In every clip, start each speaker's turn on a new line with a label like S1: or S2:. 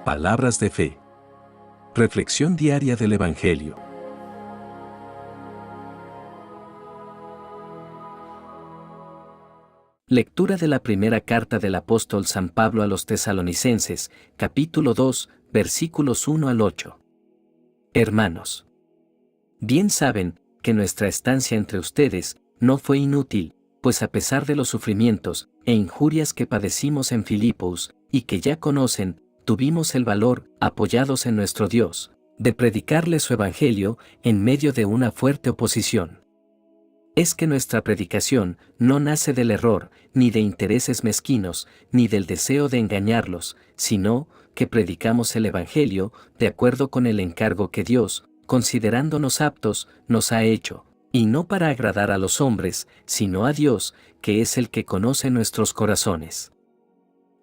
S1: Palabras de fe. Reflexión diaria del Evangelio.
S2: Lectura de la primera carta del apóstol San Pablo a los Tesalonicenses, capítulo 2, versículos 1 al 8. Hermanos, bien saben que nuestra estancia entre ustedes no fue inútil, pues a pesar de los sufrimientos e injurias que padecimos en Filipos, y que ya conocen, tuvimos el valor, apoyados en nuestro Dios, de predicarles su evangelio en medio de una fuerte oposición. Es que nuestra predicación no nace del error, ni de intereses mezquinos, ni del deseo de engañarlos, sino que predicamos el evangelio de acuerdo con el encargo que Dios, considerándonos aptos, nos ha hecho, y no para agradar a los hombres, sino a Dios, que es el que conoce nuestros corazones.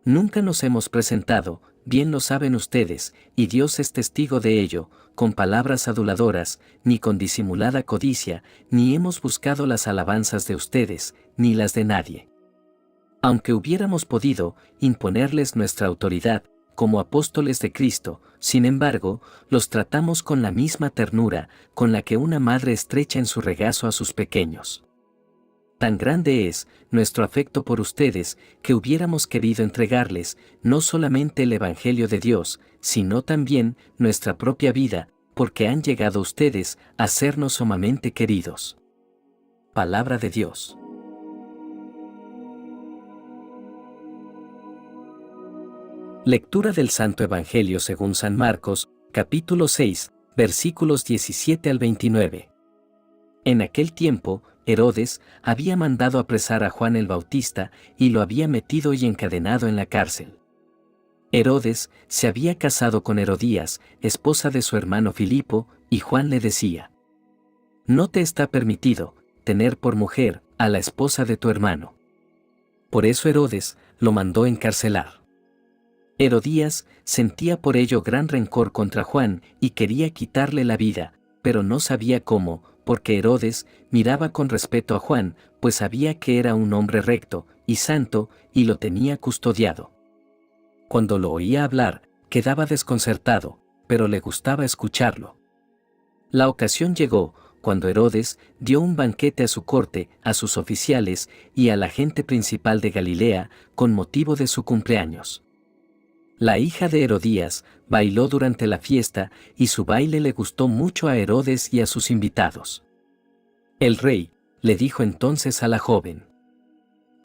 S2: Nunca nos hemos presentado, bien lo saben ustedes, y Dios es testigo de ello, con palabras aduladoras, ni con disimulada codicia, ni hemos buscado las alabanzas de ustedes, ni las de nadie. Aunque hubiéramos podido imponerles nuestra autoridad, como apóstoles de Cristo, sin embargo, los tratamos con la misma ternura con la que una madre estrecha en su regazo a sus pequeños. Tan grande es nuestro afecto por ustedes que hubiéramos querido entregarles no solamente el Evangelio de Dios, sino también nuestra propia vida, porque han llegado ustedes a sernos sumamente queridos. Palabra de Dios. Lectura del Santo Evangelio según San Marcos, capítulo 6, versículos 17 al 29. En aquel tiempo, Herodes había mandado apresar a Juan el Bautista y lo había metido y encadenado en la cárcel. Herodes se había casado con Herodías, esposa de su hermano Filipo, y Juan le decía: «No te está permitido tener por mujer a la esposa de tu hermano». Por eso Herodes lo mandó encarcelar. Herodías sentía por ello gran rencor contra Juan y quería quitarle la vida, pero no sabía cómo, porque Herodes miraba con respeto a Juan, pues sabía que era un hombre recto y santo, y lo tenía custodiado. Cuando lo oía hablar, quedaba desconcertado, pero le gustaba escucharlo. La ocasión llegó cuando Herodes dio un banquete a su corte, a sus oficiales y a la gente principal de Galilea, con motivo de su cumpleaños. La hija de Herodías bailó durante la fiesta y su baile le gustó mucho a Herodes y a sus invitados. El rey le dijo entonces a la joven: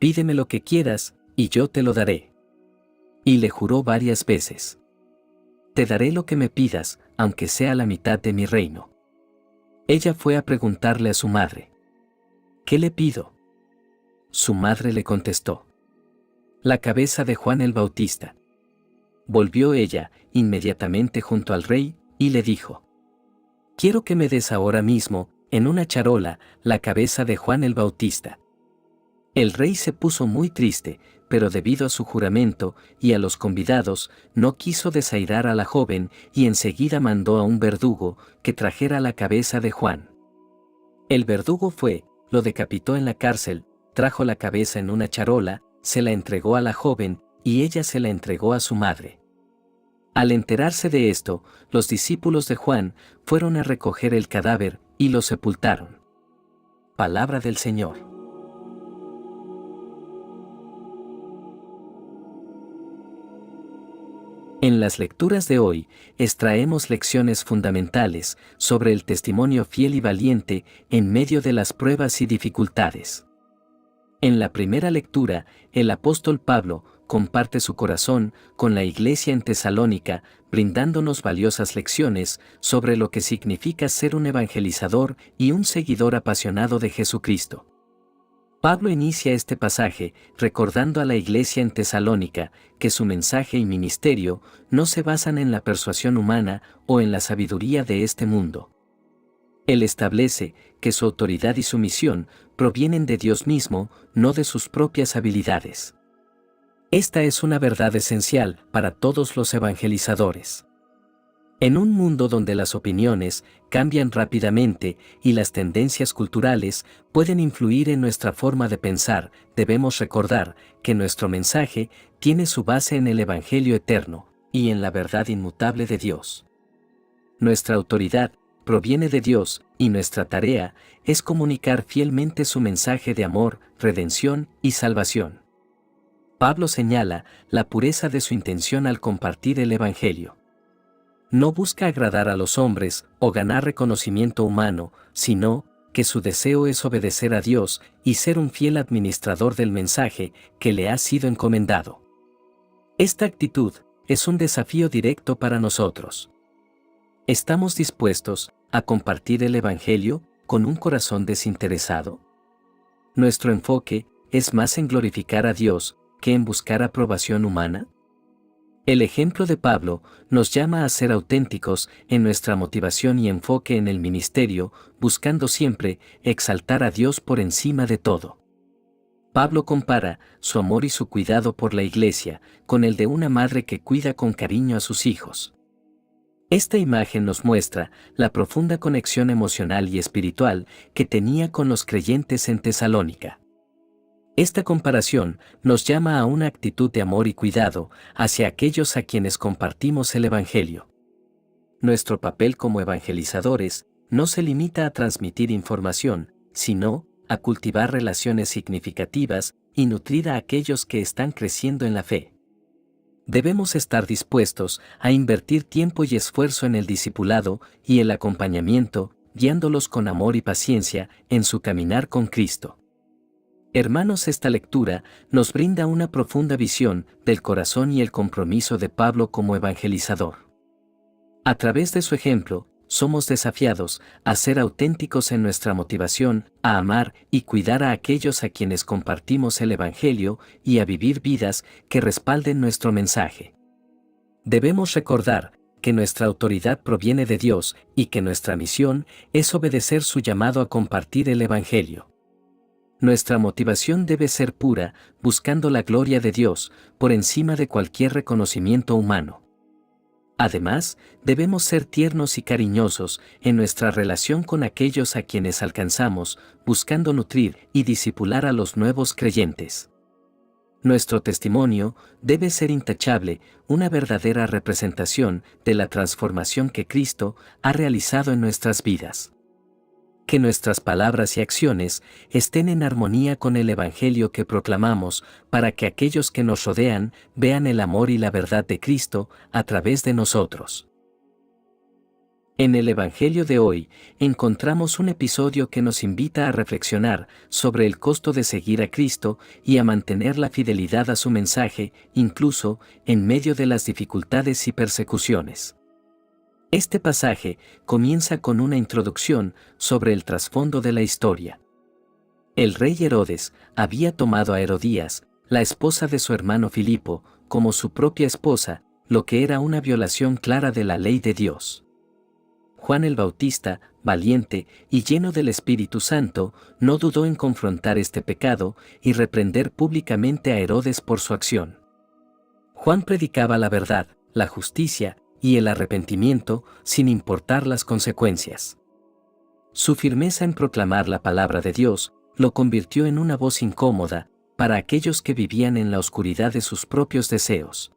S2: «Pídeme lo que quieras y yo te lo daré». Y le juró varias veces: «Te daré lo que me pidas, aunque sea la mitad de mi reino». Ella fue a preguntarle a su madre: «¿Qué le pido?». Su madre le contestó: «La cabeza de Juan el Bautista». Volvió ella inmediatamente junto al rey y le dijo: «Quiero que me des ahora mismo, en una charola, la cabeza de Juan el Bautista». El rey se puso muy triste, pero debido a su juramento y a los convidados, no quiso desairar a la joven y enseguida mandó a un verdugo que trajera la cabeza de Juan. El verdugo fue, lo decapitó en la cárcel, trajo la cabeza en una charola, se la entregó a la joven, y ella se la entregó a su madre. Al enterarse de esto, los discípulos de Juan fueron a recoger el cadáver y lo sepultaron. Palabra del Señor. En las lecturas de hoy, extraemos lecciones fundamentales sobre el testimonio fiel y valiente en medio de las pruebas y dificultades. En la primera lectura, el apóstol Pablo comparte su corazón con la iglesia en Tesalónica, brindándonos valiosas lecciones sobre lo que significa ser un evangelizador y un seguidor apasionado de Jesucristo. Pablo inicia este pasaje recordando a la iglesia en Tesalónica que su mensaje y ministerio no se basan en la persuasión humana o en la sabiduría de este mundo. Él establece que su autoridad y su misión provienen de Dios mismo, no de sus propias habilidades. Esta es una verdad esencial para todos los evangelizadores. En un mundo donde las opiniones cambian rápidamente y las tendencias culturales pueden influir en nuestra forma de pensar, debemos recordar que nuestro mensaje tiene su base en el Evangelio eterno, y en la verdad inmutable de Dios. Nuestra autoridad proviene de Dios, y nuestra tarea es comunicar fielmente su mensaje de amor, redención y salvación. Pablo señala la pureza de su intención al compartir el Evangelio. No busca agradar a los hombres o ganar reconocimiento humano, sino que su deseo es obedecer a Dios y ser un fiel administrador del mensaje que le ha sido encomendado. Esta actitud es un desafío directo para nosotros. ¿Estamos dispuestos a compartir el Evangelio con un corazón desinteresado? ¿Nuestro enfoque es más en glorificar a Dios que en buscar aprobación humana? El ejemplo de Pablo nos llama a ser auténticos en nuestra motivación y enfoque en el ministerio, buscando siempre exaltar a Dios por encima de todo. Pablo compara su amor y su cuidado por la iglesia con el de una madre que cuida con cariño a sus hijos. Esta imagen nos muestra la profunda conexión emocional y espiritual que tenía con los creyentes en Tesalónica. Esta comparación nos llama a una actitud de amor y cuidado hacia aquellos a quienes compartimos el Evangelio. Nuestro papel como evangelizadores no se limita a transmitir información, sino a cultivar relaciones significativas y nutrir a aquellos que están creciendo en la fe. Debemos estar dispuestos a invertir tiempo y esfuerzo en el discipulado y el acompañamiento, guiándolos con amor y paciencia en su caminar con Cristo. Hermanos, esta lectura nos brinda una profunda visión del corazón y el compromiso de Pablo como evangelizador. A través de su ejemplo, somos desafiados a ser auténticos en nuestra motivación, a amar y cuidar a aquellos a quienes compartimos el Evangelio y a vivir vidas que respalden nuestro mensaje. Debemos recordar que nuestra autoridad proviene de Dios y que nuestra misión es obedecer su llamado a compartir el Evangelio. Nuestra motivación debe ser pura, buscando la gloria de Dios por encima de cualquier reconocimiento humano. Además, debemos ser tiernos y cariñosos en nuestra relación con aquellos a quienes alcanzamos, buscando nutrir y discipular a los nuevos creyentes. Nuestro testimonio debe ser intachable, una verdadera representación de la transformación que Cristo ha realizado en nuestras vidas. Que nuestras palabras y acciones estén en armonía con el Evangelio que proclamamos, para que aquellos que nos rodean vean el amor y la verdad de Cristo a través de nosotros. En el Evangelio de hoy, encontramos un episodio que nos invita a reflexionar sobre el costo de seguir a Cristo y a mantener la fidelidad a su mensaje, incluso en medio de las dificultades y persecuciones. Este pasaje comienza con una introducción sobre el trasfondo de la historia. El rey Herodes había tomado a Herodías, la esposa de su hermano Filipo, como su propia esposa, lo que era una violación clara de la ley de Dios. Juan el Bautista, valiente y lleno del Espíritu Santo, no dudó en confrontar este pecado y reprender públicamente a Herodes por su acción. Juan predicaba la verdad, la justicia y el arrepentimiento, sin importar las consecuencias. Su firmeza en proclamar la palabra de Dios lo convirtió en una voz incómoda para aquellos que vivían en la oscuridad de sus propios deseos.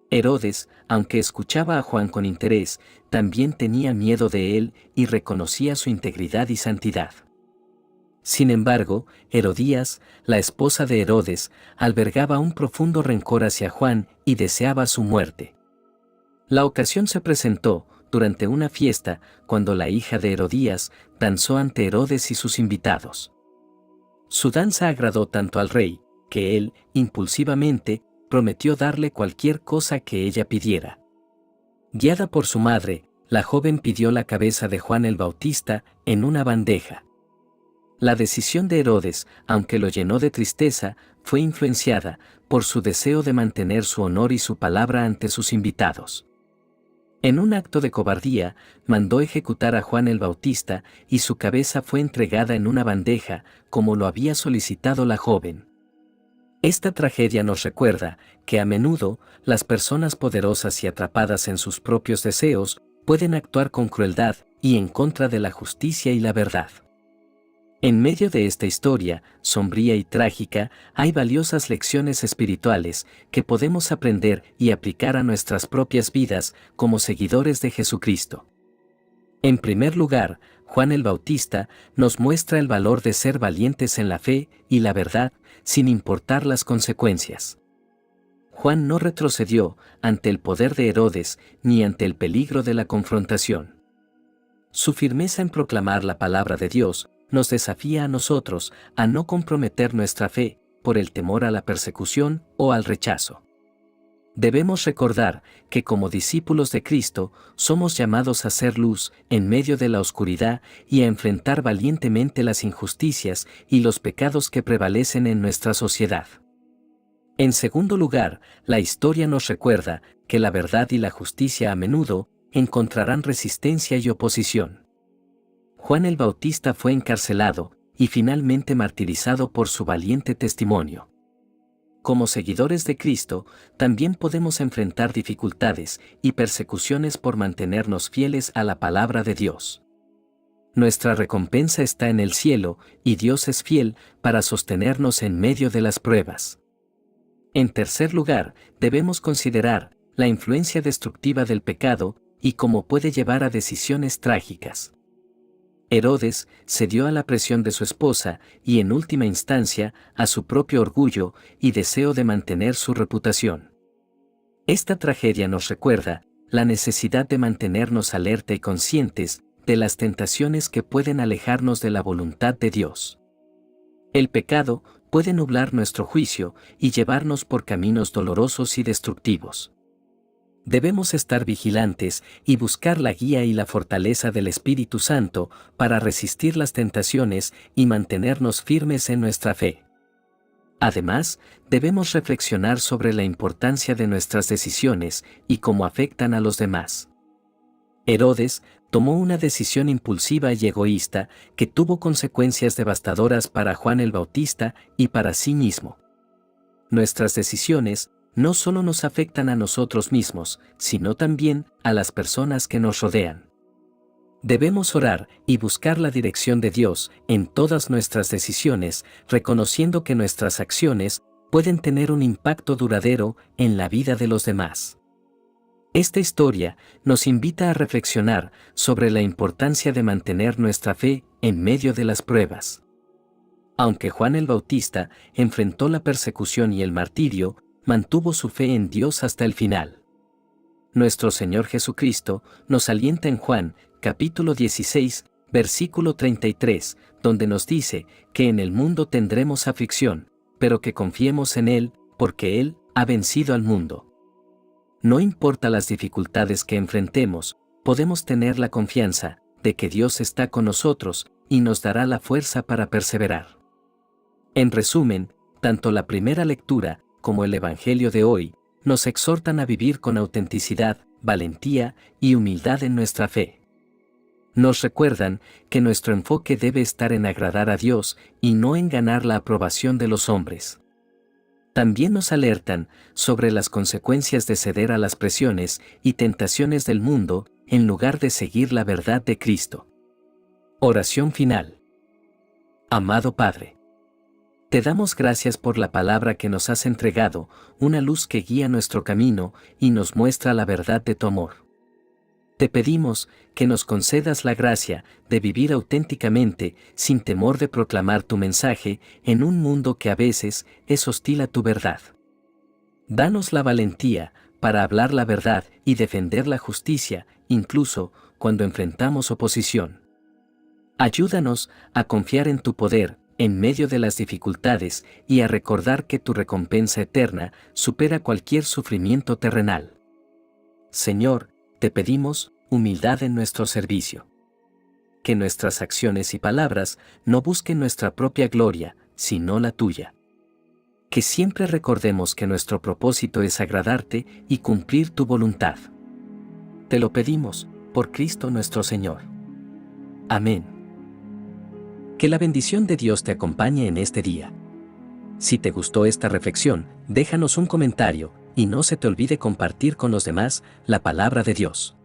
S2: Herodes, aunque escuchaba a Juan con interés, también tenía miedo de él y reconocía su integridad y santidad. Sin embargo, Herodías, la esposa de Herodes, albergaba un profundo rencor hacia Juan y deseaba su muerte. La ocasión se presentó durante una fiesta cuando la hija de Herodías danzó ante Herodes y sus invitados. Su danza agradó tanto al rey, que él, impulsivamente, prometió darle cualquier cosa que ella pidiera. Guiada por su madre, la joven pidió la cabeza de Juan el Bautista en una bandeja. La decisión de Herodes, aunque lo llenó de tristeza, fue influenciada por su deseo de mantener su honor y su palabra ante sus invitados. En un acto de cobardía, mandó ejecutar a Juan el Bautista y su cabeza fue entregada en una bandeja, como lo había solicitado la joven. Esta tragedia nos recuerda que a menudo las personas poderosas y atrapadas en sus propios deseos pueden actuar con crueldad y en contra de la justicia y la verdad. En medio de esta historia, sombría y trágica, hay valiosas lecciones espirituales que podemos aprender y aplicar a nuestras propias vidas como seguidores de Jesucristo. En primer lugar, Juan el Bautista nos muestra el valor de ser valientes en la fe y la verdad, sin importar las consecuencias. Juan no retrocedió ante el poder de Herodes ni ante el peligro de la confrontación. Su firmeza en proclamar la palabra de Dios nos desafía a nosotros a no comprometer nuestra fe por el temor a la persecución o al rechazo. Debemos recordar que como discípulos de Cristo somos llamados a ser luz en medio de la oscuridad y a enfrentar valientemente las injusticias y los pecados que prevalecen en nuestra sociedad. En segundo lugar, la historia nos recuerda que la verdad y la justicia a menudo encontrarán resistencia y oposición. Juan el Bautista fue encarcelado y finalmente martirizado por su valiente testimonio. Como seguidores de Cristo, también podemos enfrentar dificultades y persecuciones por mantenernos fieles a la palabra de Dios. Nuestra recompensa está en el cielo y Dios es fiel para sostenernos en medio de las pruebas. En tercer lugar, debemos considerar la influencia destructiva del pecado y cómo puede llevar a decisiones trágicas. Herodes cedió a la presión de su esposa y en última instancia a su propio orgullo y deseo de mantener su reputación. Esta tragedia nos recuerda la necesidad de mantenernos alerta y conscientes de las tentaciones que pueden alejarnos de la voluntad de Dios. El pecado puede nublar nuestro juicio y llevarnos por caminos dolorosos y destructivos. Debemos estar vigilantes y buscar la guía y la fortaleza del Espíritu Santo para resistir las tentaciones y mantenernos firmes en nuestra fe. Además, debemos reflexionar sobre la importancia de nuestras decisiones y cómo afectan a los demás. Herodes tomó una decisión impulsiva y egoísta que tuvo consecuencias devastadoras para Juan el Bautista y para sí mismo. Nuestras decisiones no solo nos afectan a nosotros mismos, sino también a las personas que nos rodean. Debemos orar y buscar la dirección de Dios en todas nuestras decisiones, reconociendo que nuestras acciones pueden tener un impacto duradero en la vida de los demás. Esta historia nos invita a reflexionar sobre la importancia de mantener nuestra fe en medio de las pruebas. Aunque Juan el Bautista enfrentó la persecución y el martirio, mantuvo su fe en Dios hasta el final. Nuestro Señor Jesucristo nos alienta en Juan, capítulo 16, versículo 33, donde nos dice que en el mundo tendremos aflicción, pero que confiemos en Él, porque Él ha vencido al mundo. No importa las dificultades que enfrentemos, podemos tener la confianza de que Dios está con nosotros y nos dará la fuerza para perseverar. En resumen, tanto la primera lectura como el Evangelio de hoy nos exhortan a vivir con autenticidad, valentía y humildad en nuestra fe. Nos recuerdan que nuestro enfoque debe estar en agradar a Dios y no en ganar la aprobación de los hombres. También nos alertan sobre las consecuencias de ceder a las presiones y tentaciones del mundo en lugar de seguir la verdad de Cristo. Oración final. Amado Padre, te damos gracias por la palabra que nos has entregado, una luz que guía nuestro camino y nos muestra la verdad de tu amor. Te pedimos que nos concedas la gracia de vivir auténticamente sin temor de proclamar tu mensaje en un mundo que a veces es hostil a tu verdad. Danos la valentía para hablar la verdad y defender la justicia, incluso cuando enfrentamos oposición. Ayúdanos a confiar en tu poder en medio de las dificultades y a recordar que tu recompensa eterna supera cualquier sufrimiento terrenal. Señor, te pedimos humildad en nuestro servicio. Que nuestras acciones y palabras no busquen nuestra propia gloria, sino la tuya. Que siempre recordemos que nuestro propósito es agradarte y cumplir tu voluntad. Te lo pedimos, por Cristo nuestro Señor. Amén. Que la bendición de Dios te acompañe en este día. Si te gustó esta reflexión, déjanos un comentario y no se te olvide compartir con los demás la palabra de Dios.